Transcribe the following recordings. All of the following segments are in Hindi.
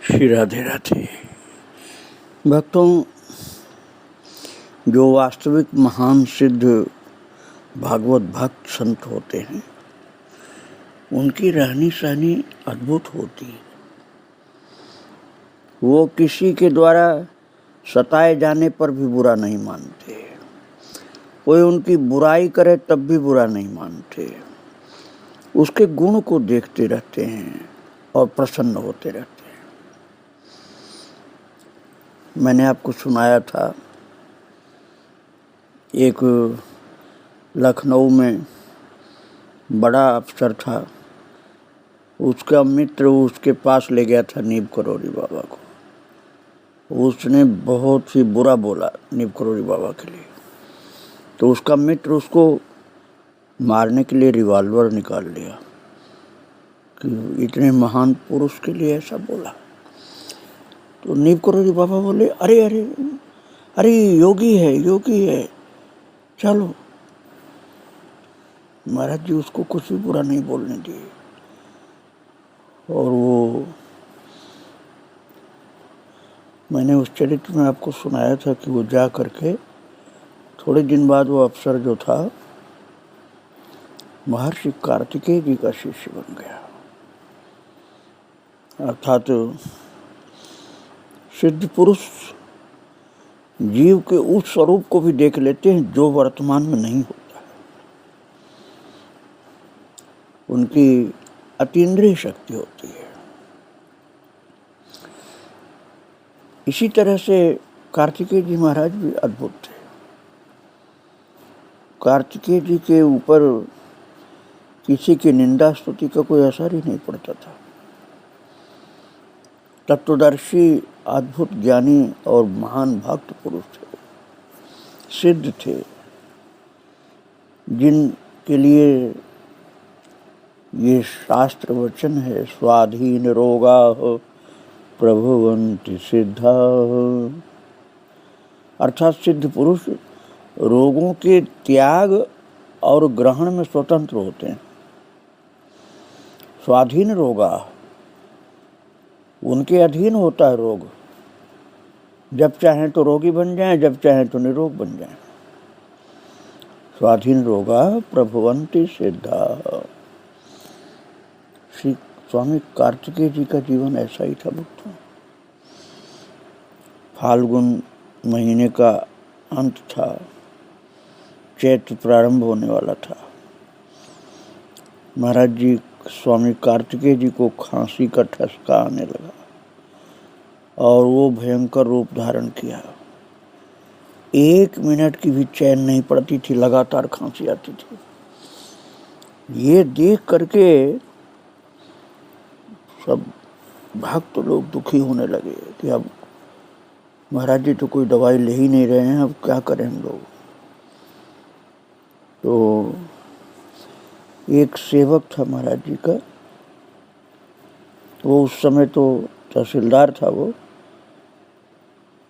श्री राधे राधे। भक्तों, जो वास्तविक महान सिद्ध भागवत भक्त संत होते हैं उनकी रहनी सहनी अद्भुत होती है। वो किसी के द्वारा सताए जाने पर भी बुरा नहीं मानते, कोई उनकी बुराई करे तब भी बुरा नहीं मानते, उसके गुण को देखते रहते हैं और प्रसन्न होते रहते हैं। मैंने आपको सुनाया था, एक लखनऊ में बड़ा अफसर था, उसका मित्र उसके पास ले गया था नीम करोड़ी बाबा को। उसने बहुत ही बुरा बोला नीम करोड़ी बाबा के लिए, तो उसका मित्र उसको मारने के लिए रिवॉल्वर निकाल लिया कि इतने महान पुरुष के लिए ऐसा बोला। तो नीम करोड़ी बाबा बोले, अरे अरे अरे योगी है, चलो। महाराज जी उसको कुछ भी बुरा नहीं बोलने दिए। और वो मैंने उस चरित्र में आपको सुनाया था कि वो जा करके थोड़े दिन बाद वो अफसर जो था महर्षि कार्तिकेय जी का शिष्य बन गया। अर्थात सिद्ध पुरुष जीव के उस स्वरूप को भी देख लेते हैं जो वर्तमान में नहीं होता है। उनकी अतीन्द्रिय शक्ति होती है। इसी तरह से कार्तिकेय जी महाराज भी अद्भुत थे। कार्तिकेय जी के ऊपर किसी की निंदा स्तुति का कोई असर ही नहीं पड़ता था। तत्वदर्शी, अद्भुत ज्ञानी और महान भक्त पुरुष थे, सिद्ध थे, जिनके लिए ये शास्त्र वचन है, स्वाधीन रोगा प्रभुवन्ति सिद्धा। अर्थात सिद्ध पुरुष रोगों के त्याग और ग्रहण में स्वतंत्र होते हैं। स्वाधीन रोगा, उनके अधीन होता है रोग। जब चाहें तो रोगी बन जाएं, जब चाहें तो निरोग बन जाएं। स्वाधीन रोगा प्रभुवन्ति सिद्धा। श्री स्वामी कार्तिकेय जी का जीवन ऐसा ही था भक्तों। फाल्गुन महीने का अंत था, चैत्र प्रारंभ होने वाला था। महाराज जी स्वामी कार्तिकेय जी को खांसी का ठसका आने लगा और वो भयंकर रूप धारण किया। 1 मिनट की भी चैन नहीं पड़ती थी, लगातार खांसी आती थी। ये देख करके सब भक्त लोग दुखी होने लगे कि अब महाराज जी तो कोई दवाई ले ही नहीं रहे हैं, अब क्या करें हम लोग। तो एक सेवक था महाराज जी का, वो उस समय तो तहसीलदार था वो,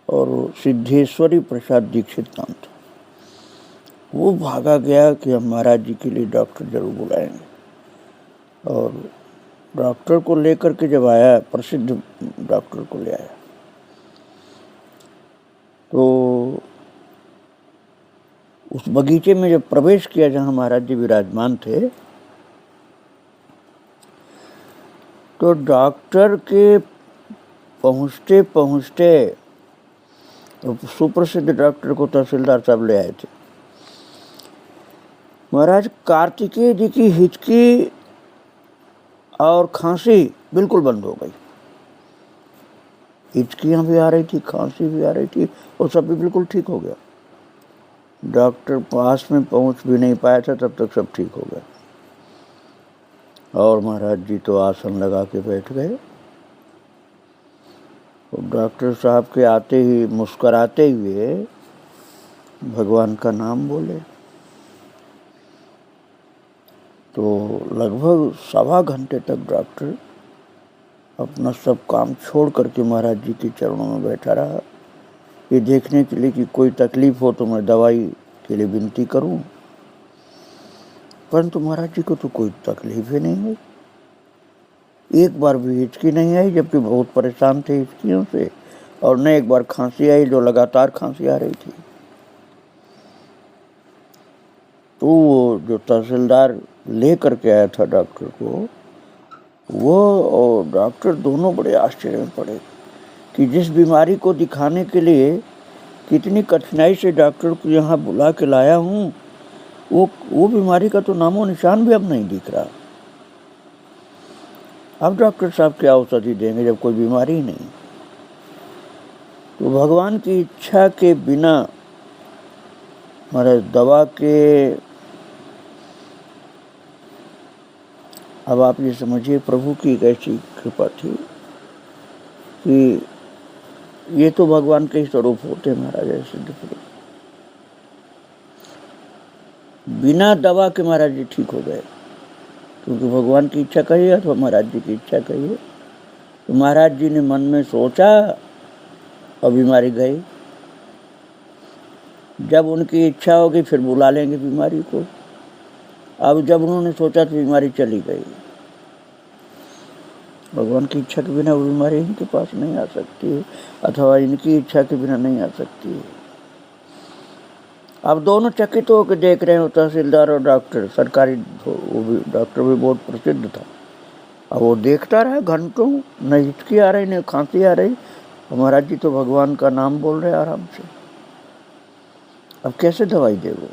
और सिद्धेश्वरी प्रसाद दीक्षित नाम था। वो भागा गया कि हम महाराज जी के लिए डॉक्टर जरूर बुलाएंगे। और डॉक्टर को लेकर के जब आया, प्रसिद्ध डॉक्टर को ले आया, तो उस बगीचे में जब प्रवेश किया जहाँ महाराज जी विराजमान थे, तो डॉक्टर के पहुँचते पहुँचते सुप्रसिद्ध डॉक्टर को तहसीलदार साहब ले आए थे। महाराज कार्तिकेय जी की हिचकी और खांसी बिल्कुल बंद हो गई। हिचकियाँ भी आ रही थी, खांसी भी आ रही थी, और सब भी बिल्कुल ठीक हो गया। डॉक्टर पास में पहुंच भी नहीं पाया था, तब तक सब ठीक हो गया। और महाराज जी तो आसन लगा के बैठ गए। और डॉक्टर साहब के आते ही मुस्कुराते हुए भगवान का नाम बोले। तो लगभग 1.25 घंटे तक डॉक्टर अपना सब काम छोड़ करके महाराज जी के चरणों में बैठा रहा, ये देखने के लिए कि कोई तकलीफ हो तो मैं दवाई के लिए विनती करूं। परंतु महाराज जी को तो कोई तकलीफ ही नहीं हुई। एक बार भी हिचकी नहीं आई, जबकि बहुत परेशान थे हिचकियों से, और न एक बार खांसी आई, जो लगातार खांसी आ रही थी। तो वो जो तहसीलदार ले करके आया था डॉक्टर को, वो और डॉक्टर दोनों बड़े आश्चर्य में पड़े कि जिस बीमारी को दिखाने के लिए कितनी कठिनाई से डॉक्टर को यहाँ बुला के लाया हूँ, वो बीमारी का तो नामो निशान भी अब नहीं दिख रहा। अब डॉक्टर साहब क्या औषधि देंगे जब कोई बीमारी ही नहीं। तो भगवान की इच्छा के बिना हमारे दवा के, अब आप ये समझिए प्रभु की एक ऐसी कृपा थी कि ये तो भगवान के ही स्वरूप होते महाराज सिद्ध पुरुष। बिना दवा के महाराज जी ठीक हो गए, क्योंकि भगवान की इच्छा कहिए अथवा महाराज जी की इच्छा कहिए। तो महाराज जी ने मन में सोचा और बीमारी गई। जब उनकी इच्छा होगी फिर बुला लेंगे बीमारी को। अब जब उन्होंने सोचा तो बीमारी चली गई। भगवान की इच्छा के बिना वो बीमारी इनके पास नहीं आ सकती, अथवा इनकी इच्छा के बिना नहीं आ सकती। अब दोनों चकित होकर देख रहे हो, तहसीलदार और डॉक्टर। सरकारी वो भी डॉक्टर भी बहुत प्रसिद्ध था। अब वो देखता रहा घंटों, न हिचकी आ रही न खांसी आ रही। महाराज जी तो भगवान का नाम बोल रहे आराम से। अब कैसे दवाई दे वो?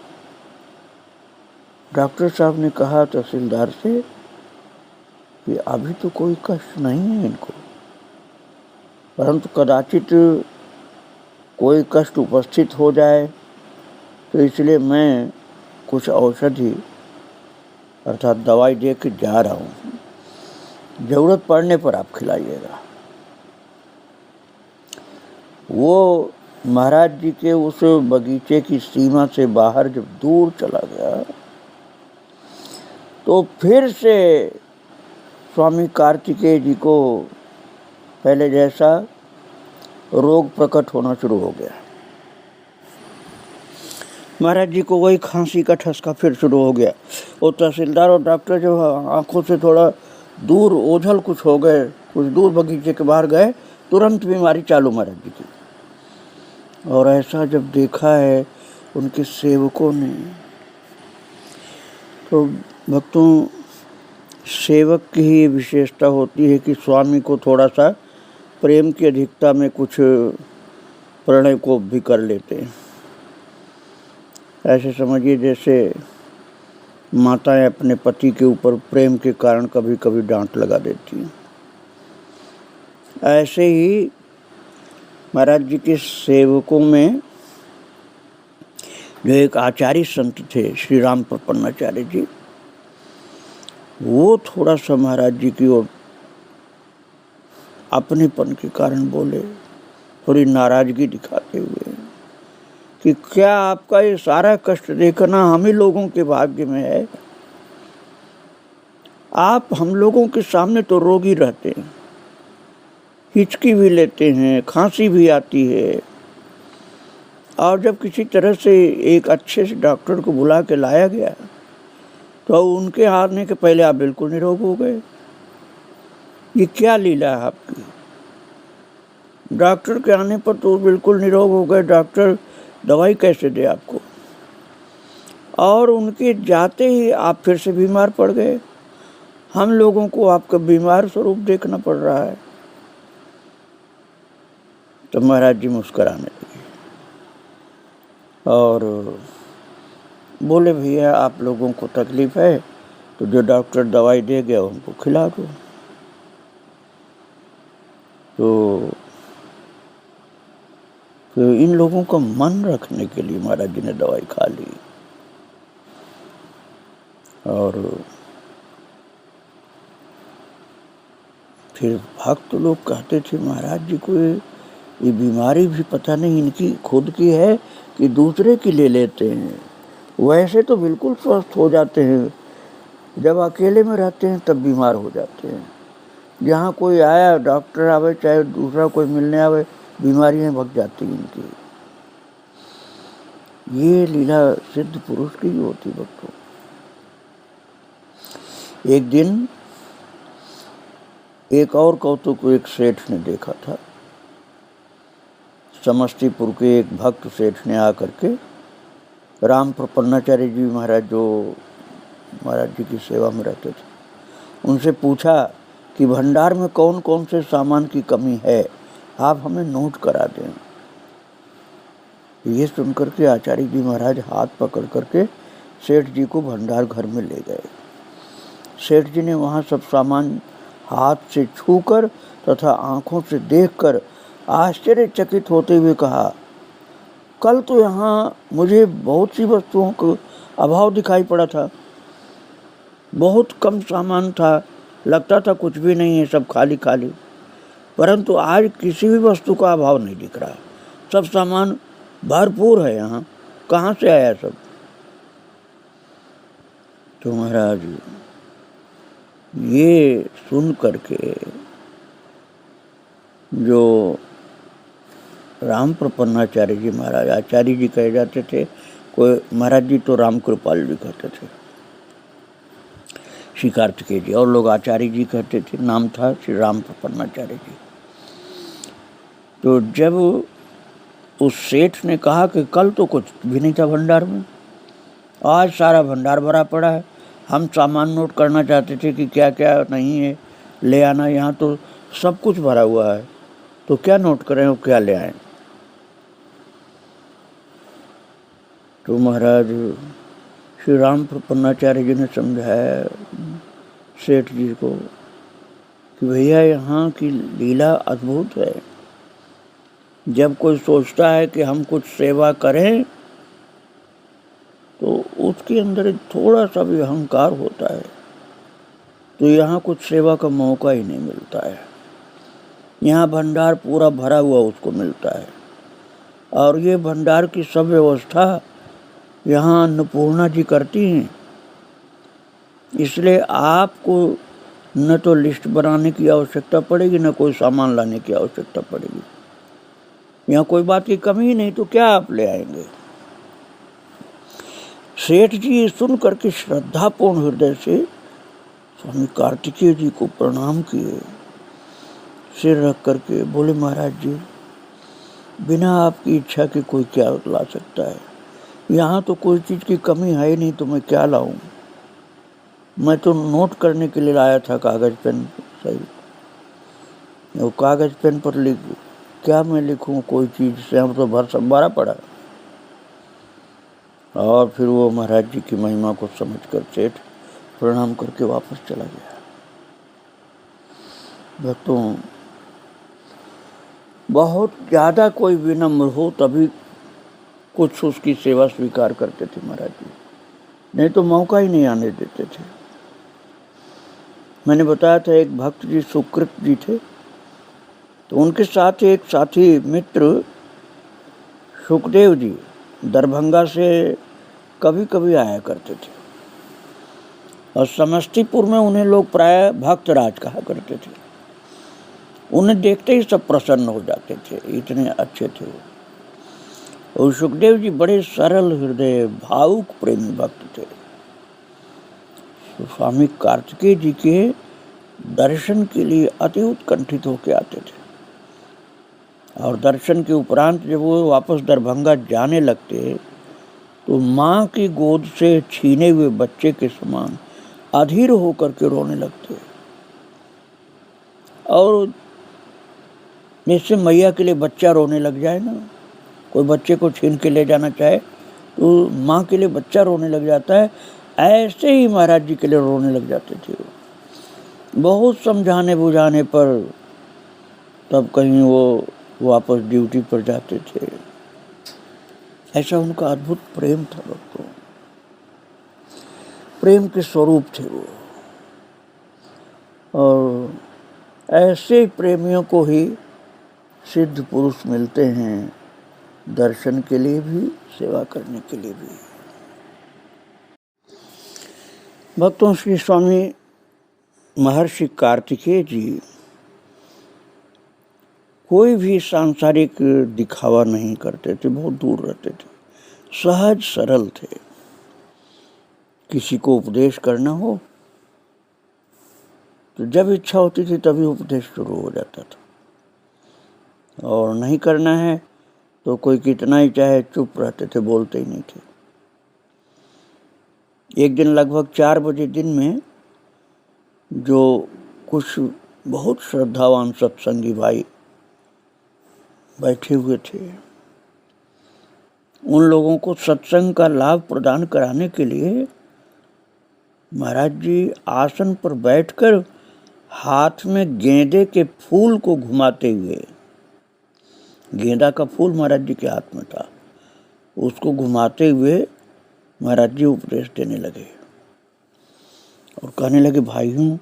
डॉक्टर साहब ने कहा तहसीलदार से कि अभी तो कोई कष्ट नहीं है इनको, परंतु कदाचित कोई कष्ट उपस्थित हो जाए, तो इसलिए मैं कुछ औषधि अर्थात दवाई दे के जा रहा हूँ, जरूरत पड़ने पर आप खिलाइएगा। वो महाराज जी के उस बगीचे की सीमा से बाहर जब दूर चला गया, तो फिर से स्वामी कार्तिकेय जी को पहले जैसा रोग प्रकट होना शुरू हो गया। महाराज जी को वही खांसी का ठसका फिर शुरू हो गया। और तहसीलदार और डॉक्टर जो आंखों से थोड़ा दूर ओझल कुछ हो गए, कुछ दूर बगीचे के बाहर गए, तुरंत बीमारी चालू महाराज जी की। और ऐसा जब देखा है उनके सेवकों ने, तो भक्तों, सेवक की ही विशेषता होती है कि स्वामी को थोड़ा सा प्रेम की अधिकता में कुछ प्रणय को भी कर लेते हैं। ऐसे समझिए जैसे माताएं अपने पति के ऊपर प्रेम के कारण कभी कभी डांट लगा देती हैं, ऐसे ही महाराज जी के सेवकों में जो एक आचार्य संत थे श्री राम प्रपन्नाचार्य जी, वो थोड़ा सा महाराज जी की ओर अपनेपन के कारण बोले, थोड़ी नाराजगी दिखाते हुए कि क्या आपका ये सारा कष्ट देखना हम ही लोगों के भाग्य में है? आप हम लोगों के सामने तो रोगी रहते हैं, हिचकी भी लेते हैं, खांसी भी आती है, और जब किसी तरह से एक अच्छे से डॉक्टर को बुला के लाया गया तो उनके आने के पहले आप बिल्कुल निरोग हो गए। ये क्या लीला है आपकी? डॉक्टर के आने पर तो बिल्कुल निरोग हो गए, डॉक्टर दवाई कैसे दे आपको? और उनके जाते ही आप फिर से बीमार पड़ गए। हम लोगों को आपका बीमार स्वरूप देखना पड़ रहा है। तो महाराज जी मुस्कुराने लगे और बोले, भैया आप लोगों को तकलीफ है तो जो डॉक्टर दवाई दे गया उनको खिला दो। तो इन लोगों का मन रखने के लिए महाराज जी ने दवाई खा ली। और फिर भक्त लोग कहते थे, महाराज जी को ये बीमारी भी पता नहीं इनकी खुद की है कि दूसरे की ले लेते हैं। वैसे तो बिल्कुल स्वस्थ हो जाते हैं, जब अकेले में रहते हैं तब बीमार हो जाते हैं। जहाँ कोई आया, डॉक्टर आवे चाहे दूसरा कोई मिलने आवे, बीमारियां भग जाती हैं इनकी। ये लीला सिद्ध पुरुष की ही होती भक्तों। एक दिन एक और कौतुक एक सेठ ने देखा था। समस्तीपुर के एक भक्त सेठ ने आकर के राम प्रपन्नाचार्य जी महाराज, जो महाराज जी की सेवा में रहते थे, उनसे पूछा कि भंडार में कौन कौन से सामान की कमी है, आप हमें नोट करा दें। ये सुनकर के आचार्य जी महाराज हाथ पकड़ करके सेठ जी को भंडार घर में ले गए। सेठ जी ने वहाँ सब सामान हाथ से छूकर तथा आंखों से देखकर आश्चर्यचकित होते हुए कहा, कल तो यहाँ मुझे बहुत सी वस्तुओं का अभाव दिखाई पड़ा था, बहुत कम सामान था, लगता था कुछ भी नहीं है, सब खाली खाली, परंतु आज किसी भी वस्तु का अभाव नहीं दिख रहा, सब सामान भरपूर है। यहाँ कहाँ से आया सब? तो महाराज ये सुन करके जो राम प्रपन्नाचार्य जी महाराज, आचार्य जी कहे जाते थे, कोई महाराज जी तो राम कृपाल जी कहते थे, श्री कार्तिकेय जी, और लोग आचार्य जी कहते थे, नाम था श्री राम प्रपन्नाचार्य जी। तो जब उस सेठ ने कहा कि कल तो कुछ भी नहीं था भंडार में, आज सारा भंडार भरा पड़ा है, हम सामान नोट करना चाहते थे कि क्या क्या नहीं है ले आना, यहाँ तो सब कुछ भरा हुआ है, तो क्या नोट करें और क्या ले आएं। तो महाराज श्री राम प्रपन्नाचार्य जी ने समझाया सेठ जी को कि भैया यहाँ की लीला अद्भुत है। जब कोई सोचता है कि हम कुछ सेवा करें तो उसके अंदर थोड़ा सा भी अहंकार होता है, तो यहाँ कुछ सेवा का मौका ही नहीं मिलता है। यहाँ भंडार पूरा भरा हुआ उसको मिलता है, और ये भंडार की सब व्यवस्था यहाँ अन्नपूर्णा जी करती हैं। इसलिए आपको न तो लिस्ट बनाने की आवश्यकता पड़ेगी, न कोई सामान लाने की आवश्यकता पड़ेगी। यहाँ कोई बात की कमी ही नहीं, तो क्या आप ले आएंगे। सेठ जी सुन करके श्रद्धापूर्ण हृदय से स्वामी कार्तिकेय जी को प्रणाम किए, सिर रख करके बोले, महाराज जी बिना आपकी इच्छा के कोई क्या ला सकता है, यहाँ तो कोई चीज़ की कमी है ही नहीं, तो मैं क्या लाऊं। मैं तो नोट करने के लिए लाया था कागज़ पेन सही, वो कागज़ पेन पर लिख क्या मैं लिखूं कोई चीज़ से, हम तो भर सब भरा पड़ा। और फिर वो महाराज जी की महिमा को समझकर सेठ प्रणाम करके वापस चला गया। भक्तों, बहुत ज़्यादा कोई विनम्र हो तभी कुछ उसकी सेवा स्वीकार करते थे महाराज जी, नहीं तो मौका ही नहीं आने देते थे। मैंने बताया था एक भक्त जी सुकृत जी थे, तो उनके साथ एक साथी मित्र सुखदेव जी दरभंगा से कभी कभी आया करते थे, और समस्तीपुर में उन्हें लोग प्राय भक्तराज कहा करते थे। उन्हें देखते ही सब प्रसन्न हो जाते थे, इतने अच्छे थे वो। और सुखदेव जी बड़े सरल हृदय भावुक प्रेमी भक्त थे। तो स्वामी कार्तिकेय जी के दर्शन के लिए अति उत्कंठित होकर आते थे, और दर्शन के उपरांत जब वो वापस दरभंगा जाने लगते तो माँ की गोद से छीने हुए बच्चे के समान अधीर होकर के रोने लगते। और जैसे मैया के लिए बच्चा रोने लग जाए ना, कोई बच्चे को छीन के ले जाना चाहे तो माँ के लिए बच्चा रोने लग जाता है, ऐसे ही महाराज जी के लिए रोने लग जाते थे। बहुत समझाने बुझाने पर तब कहीं वो वापस ड्यूटी पर जाते थे। ऐसा उनका अद्भुत प्रेम था भक्तों, प्रेम के स्वरूप थे वो। और ऐसे प्रेमियों को ही सिद्ध पुरुष मिलते हैं, दर्शन के लिए भी सेवा करने के लिए भी। भक्तों, श्री स्वामी महर्षि कार्तिकेय जी कोई भी सांसारिक दिखावा नहीं करते थे, बहुत दूर रहते थे, सहज सरल थे। किसी को उपदेश करना हो तो जब इच्छा होती थी तभी उपदेश शुरू हो जाता था, और नहीं करना है तो कोई कितना ही चाहे चुप रहते थे, बोलते ही नहीं थे। एक दिन लगभग 4 बजे दिन में जो कुछ बहुत श्रद्धावान सत्संगी भाई बैठे हुए थे, उन लोगों को सत्संग का लाभ प्रदान कराने के लिए महाराज जी आसन पर बैठकर हाथ में गेंदे के फूल को घुमाते हुए, गेंदा का फूल महाराज जी के हाथ में था, उसको घुमाते हुए महाराज जी उपदेश देने लगे और कहने लगे, भाइयों,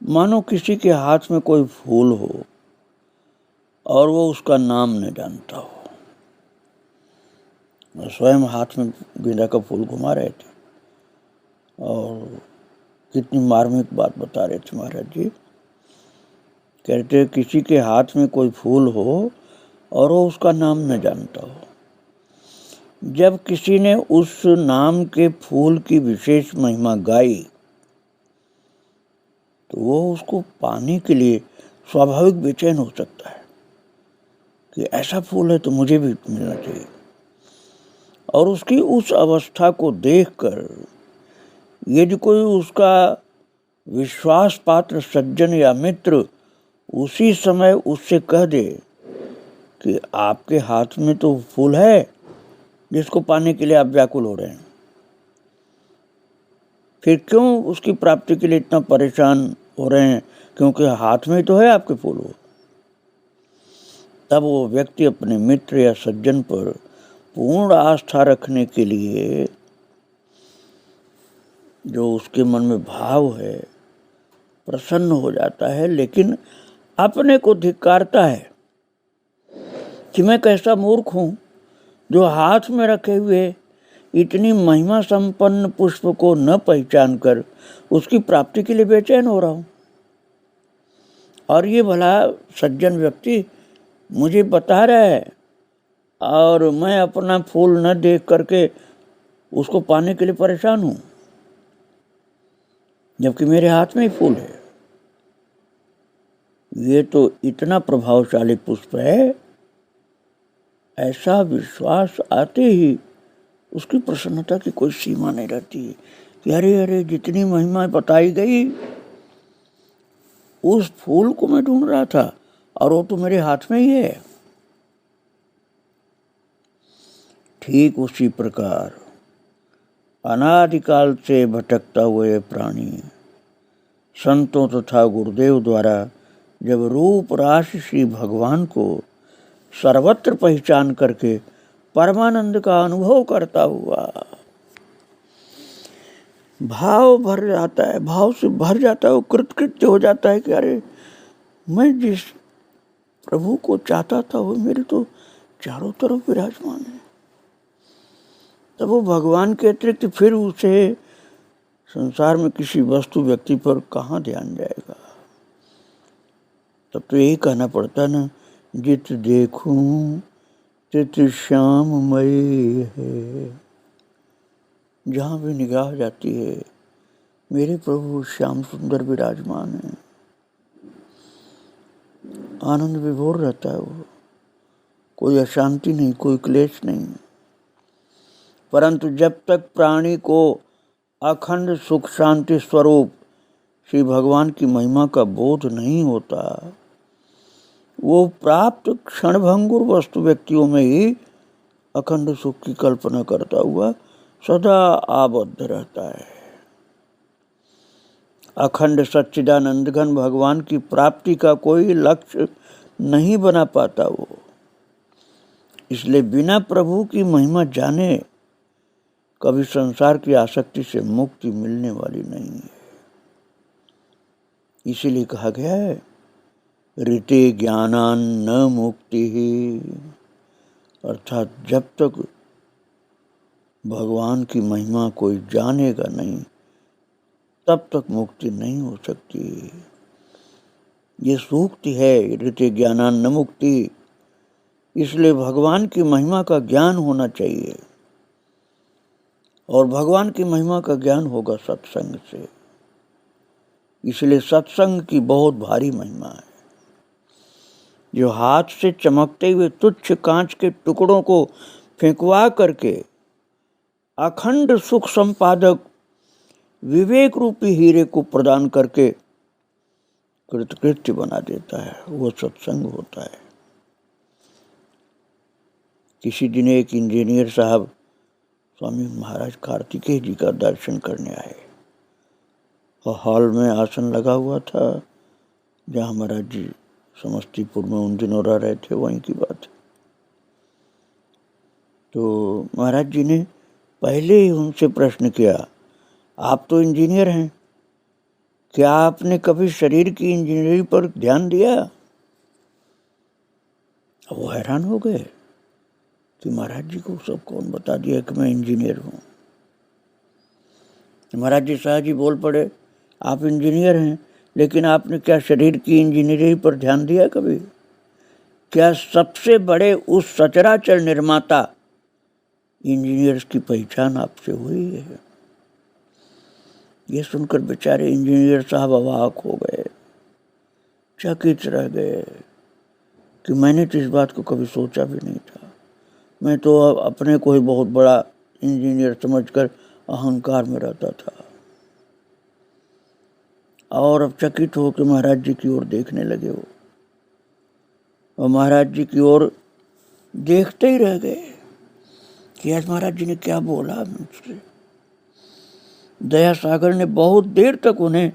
मानो किसी के हाथ में कोई फूल हो और वो उसका नाम न जानता हो। स्वयं हाथ में गेंदा का फूल घुमा रहे थे और कितनी मार्मिक बात बता रहे थे महाराज जी। कहते किसी के हाथ में कोई फूल हो और वो उसका नाम न जानता हो। जब किसी ने उस नाम के फूल की विशेष महिमा गाई तो वो उसको पाने के लिए स्वाभाविक बेचैन हो सकता है कि ऐसा फूल है तो मुझे भी मिलना चाहिए। और उसकी उस अवस्था को देखकर यदि कोई उसका विश्वास पात्र सज्जन या मित्र उसी समय उससे कह दे कि आपके हाथ में तो फूल है जिसको पाने के लिए आप व्याकुल हो रहे हैं, फिर क्यों उसकी प्राप्ति के लिए इतना परेशान हो रहे हैं, क्योंकि हाथ में तो है आपके फूल हो। तब वो व्यक्ति अपने मित्र या सज्जन पर पूर्ण आस्था रखने के लिए जो उसके मन में भाव है प्रसन्न हो जाता है, लेकिन अपने को धिक्कारता है कि मैं कैसा मूर्ख हूं जो हाथ में रखे हुए इतनी महिमा संपन्न पुष्प को न पहचान कर उसकी प्राप्ति के लिए बेचैन हो रहा हूं। और ये भला सज्जन व्यक्ति मुझे बता रहा है और मैं अपना फूल न देख करके उसको पाने के लिए परेशान हूं, जबकि मेरे हाथ में ही फूल है। ये तो इतना प्रभावशाली पुष्प है, ऐसा विश्वास आते ही उसकी प्रसन्नता की कोई सीमा नहीं रहती कि अरे अरे जितनी महिमा बताई गई उस फूल को मैं ढूंढ रहा था और वो तो मेरे हाथ में ही है। ठीक उसी प्रकार अनादिकाल से भटकता हुए प्राणी संतों तथा गुरुदेव द्वारा जब रूप राशि श्री भगवान को सर्वत्र पहचान करके परमानंद का अनुभव करता हुआ भाव भर जाता है, भाव से भर जाता है, वो कृतकृत्य हो जाता है कि अरे मैं जिस प्रभु को चाहता था वो मेरे तो चारों तरफ विराजमान है। तब वो भगवान के अतिरिक्त फिर उसे संसार में किसी वस्तु व्यक्ति पर कहाँ ध्यान जाएगा। तब तो यही कहना पड़ता ना, जित देखूं तित श्याममयी है। जहाँ भी निगाह जाती है मेरे प्रभु श्याम सुंदर विराजमान है, आनंद विभोर रहता है वो, कोई अशांति नहीं, कोई क्लेश नहीं। परंतु जब तक प्राणी को अखंड सुख शांति स्वरूप श्री भगवान की महिमा का बोध नहीं होता, वो प्राप्त क्षणभंगुर वस्तु व्यक्तियों में ही अखंड सुख की कल्पना करता हुआ सदा आबद्ध रहता है। अखंड सच्चिदानंद घन भगवान की प्राप्ति का कोई लक्ष्य नहीं बना पाता वो। इसलिए बिना प्रभु की महिमा जाने कभी संसार की आसक्ति से मुक्ति मिलने वाली नहीं है। इसीलिए कहा गया है, ऋते ज्ञानान न मुक्ति ही, अर्थात जब तक भगवान की महिमा कोई जानेगा नहीं तब तक मुक्ति नहीं हो सकती। ये सूक्ति है, ऋते ज्ञानान न मुक्ति। इसलिए भगवान की महिमा का ज्ञान होना चाहिए, और भगवान की महिमा का ज्ञान होगा सत्संग से। इसलिए सत्संग की बहुत भारी महिमा है। जो हाथ से चमकते हुए तुच्छ कांच के टुकड़ों को फेंकवा करके अखंड सुख संपादक विवेक रूपी हीरे को प्रदान करके कृतकृत्य बना देता है, वो सत्संग होता है। किसी दिन एक इंजीनियर साहब स्वामी महाराज कार्तिकेय जी का दर्शन करने आए और हॉल में आसन लगा हुआ था जहाँ महाराज जी समस्तीपुर में उन दिनों रह रहे थे, वहीं की बात है। तो महाराज जी ने पहले ही उनसे प्रश्न किया, आप तो इंजीनियर हैं, क्या आपने कभी शरीर की इंजीनियरिंग पर ध्यान दिया? वो हैरान हो गए कि महाराज जी को सब कौन बता दिया कि मैं इंजीनियर हूँ। महाराज जी शाह जी बोल पड़े, आप इंजीनियर हैं, लेकिन आपने क्या शरीर की इंजीनियरिंग पर ध्यान दिया कभी? क्या सबसे बड़े उस सचराचर निर्माता इंजीनियर्स की पहचान आपसे हुई है? ये सुनकर बेचारे इंजीनियर साहब अवाक हो गए, चकित रह गए कि मैंने तो इस बात को कभी सोचा भी नहीं था। मैं तो अपने को ही बहुत बड़ा इंजीनियर समझकर अहंकार में रहता था। और अब चकित होकर महाराज जी की ओर देखने लगे वो, और महाराज जी की ओर देखते ही रह गए कि आज महाराज जी ने क्या बोला मुझसे। दया सागर ने बहुत देर तक उन्हें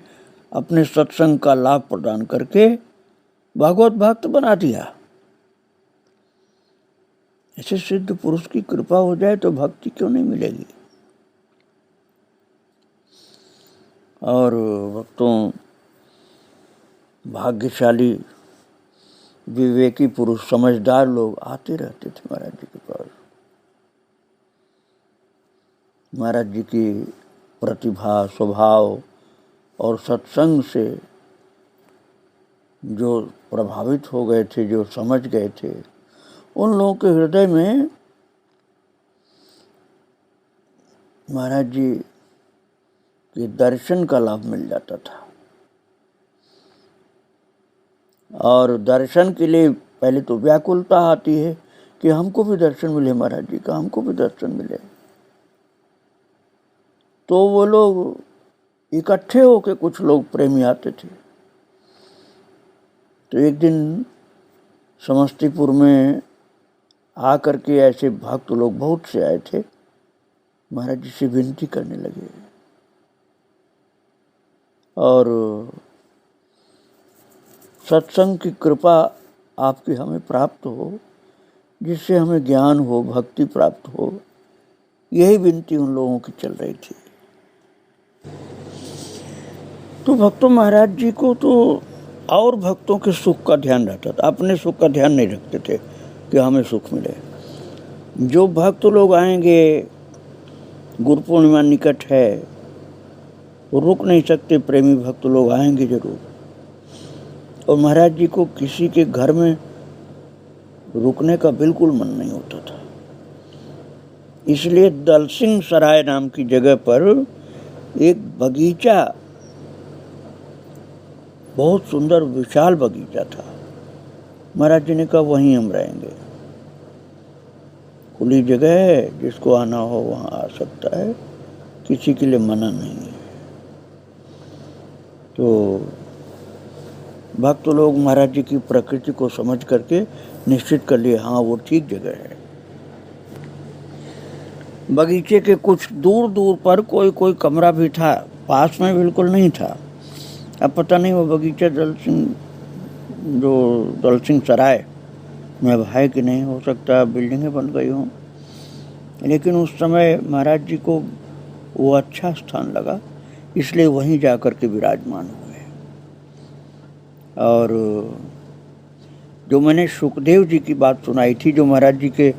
अपने सत्संग का लाभ प्रदान करके भागवत भक्त बना दिया। ऐसे सिद्ध पुरुष की कृपा हो जाए तो भक्ति क्यों नहीं मिलेगी। और भक्तों, भाग्यशाली विवेकी पुरुष समझदार लोग आते रहते थे महाराज जी के पास। महाराज जी की प्रतिभा, स्वभाव और सत्संग से जो प्रभावित हो गए थे, जो समझ गए थे, उन लोगों के हृदय में महाराज जी के दर्शन का लाभ मिल जाता था। और दर्शन के लिए पहले तो व्याकुलता आती है कि हमको भी दर्शन मिले महाराज जी का, हमको भी दर्शन मिले। तो वो लोग इकट्ठे होकर कुछ लोग प्रेमी आते थे। तो एक दिन समस्तीपुर में आकर के ऐसे भक्त लोग बहुत से आए थे, महाराज जी से विनती करने लगे और सत्संग की कृपा आपकी हमें प्राप्त हो, जिससे हमें ज्ञान हो, भक्ति प्राप्त हो। यही विनती उन लोगों की चल रही थी। तो भक्तों, महाराज जी को तो और भक्तों के सुख का ध्यान रहता था, अपने सुख का ध्यान नहीं रखते थे कि हमें सुख मिले। जो भक्त लोग आएंगे, गुरु पूर्णिमा निकट है, वो रुक नहीं सकते, प्रेमी भक्त लोग आएंगे जरूर। और महाराज जी को किसी के घर में रुकने का बिल्कुल मन नहीं होता था। इसलिए दलसिंह सराय नाम की जगह पर एक बगीचा, बहुत सुंदर विशाल बगीचा था। महाराज जी ने कहा वहीं हम रहेंगे, खुली जगह है, जिसको आना हो वहाँ आ सकता है, किसी के लिए मना नहीं है। तो भक्त लोग महाराज जी की प्रकृति को समझ करके निश्चित कर लिए, हाँ वो ठीक जगह है। बगीचे के कुछ दूर दूर पर कोई कोई कमरा भी था, पास में बिल्कुल नहीं था। अब पता नहीं वो बगीचा दलसिंह सराय में अब है कि नहीं, हो सकता बिल्डिंगें बन गई हों। लेकिन उस समय महाराज जी को वो अच्छा स्थान लगा, इसलिए वहीं जाकर के विराजमान हुए। और जो मैंने सुखदेव जी की बात सुनाई थी, जो महाराज जी के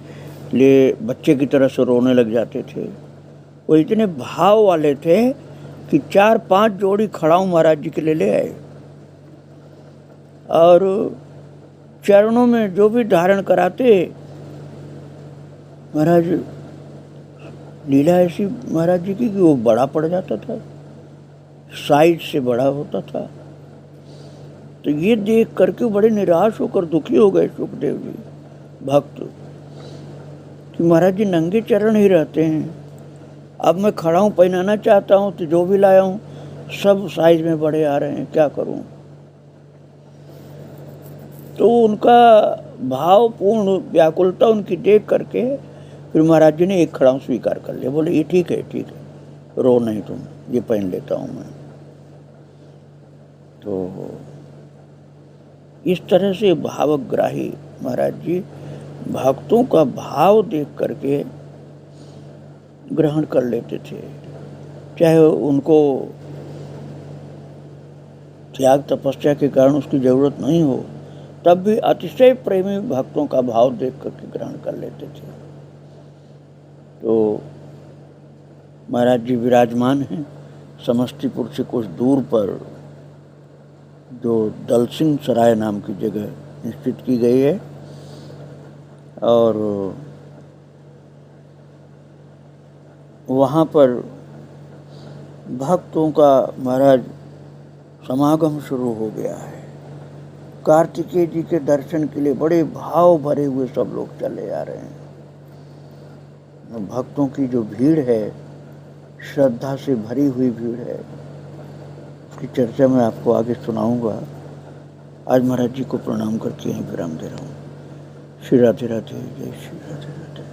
लिए बच्चे की तरह से रोने लग जाते थे, वो इतने भाव वाले थे कि 4-5 जोड़ी खड़ाऊ महाराज जी के लिए ले आए और चरणों में जो भी धारण कराते, महाराज लीला ऐसी महाराज जी की कि वो बड़ा पड़ जाता था, साइज से बड़ा होता था। तो ये देख करके बड़े निराश होकर दुखी हो गए सुखदेव जी भक्त कि महाराज जी नंगे चरण ही रहते हैं, अब मैं खड़ा हूँ पहनाना चाहता हूँ तो जो भी लाया हूँ सब साइज में बड़े आ रहे हैं, क्या करूँ। तो उनका भावपूर्ण व्याकुलता उनकी देख करके फिर महाराज जी ने एक खड़ाऊ स्वीकार कर लिया। बोले ये ठीक है, रो नहीं तुम, ये पहन लेता हूँ मैं। तो इस तरह से भावग्राही महाराज जी भक्तों का भाव देख करके ग्रहण कर लेते थे, चाहे उनको त्याग तपस्या के कारण उसकी जरूरत नहीं हो, तब भी अतिशय प्रेमी भक्तों का भाव देख करके ग्रहण कर लेते थे। तो महाराज जी विराजमान हैं समस्तीपुर से कुछ दूर पर, जो दलसिंह सराय नाम की जगह निश्चित की गई है, और वहाँ पर भक्तों का महाराज समागम शुरू हो गया है। कार्तिकेय जी के दर्शन के लिए बड़े भाव भरे हुए सब लोग चले आ रहे हैं। भक्तों की जो भीड़ है, श्रद्धा से भरी हुई भीड़ है, उसकी चर्चा मैं आपको आगे सुनाऊंगा। आज महाराज जी को प्रणाम करके यहीं विराम दे रहा हूँ। श्री राधे राधे, जय श्री राधे राधे।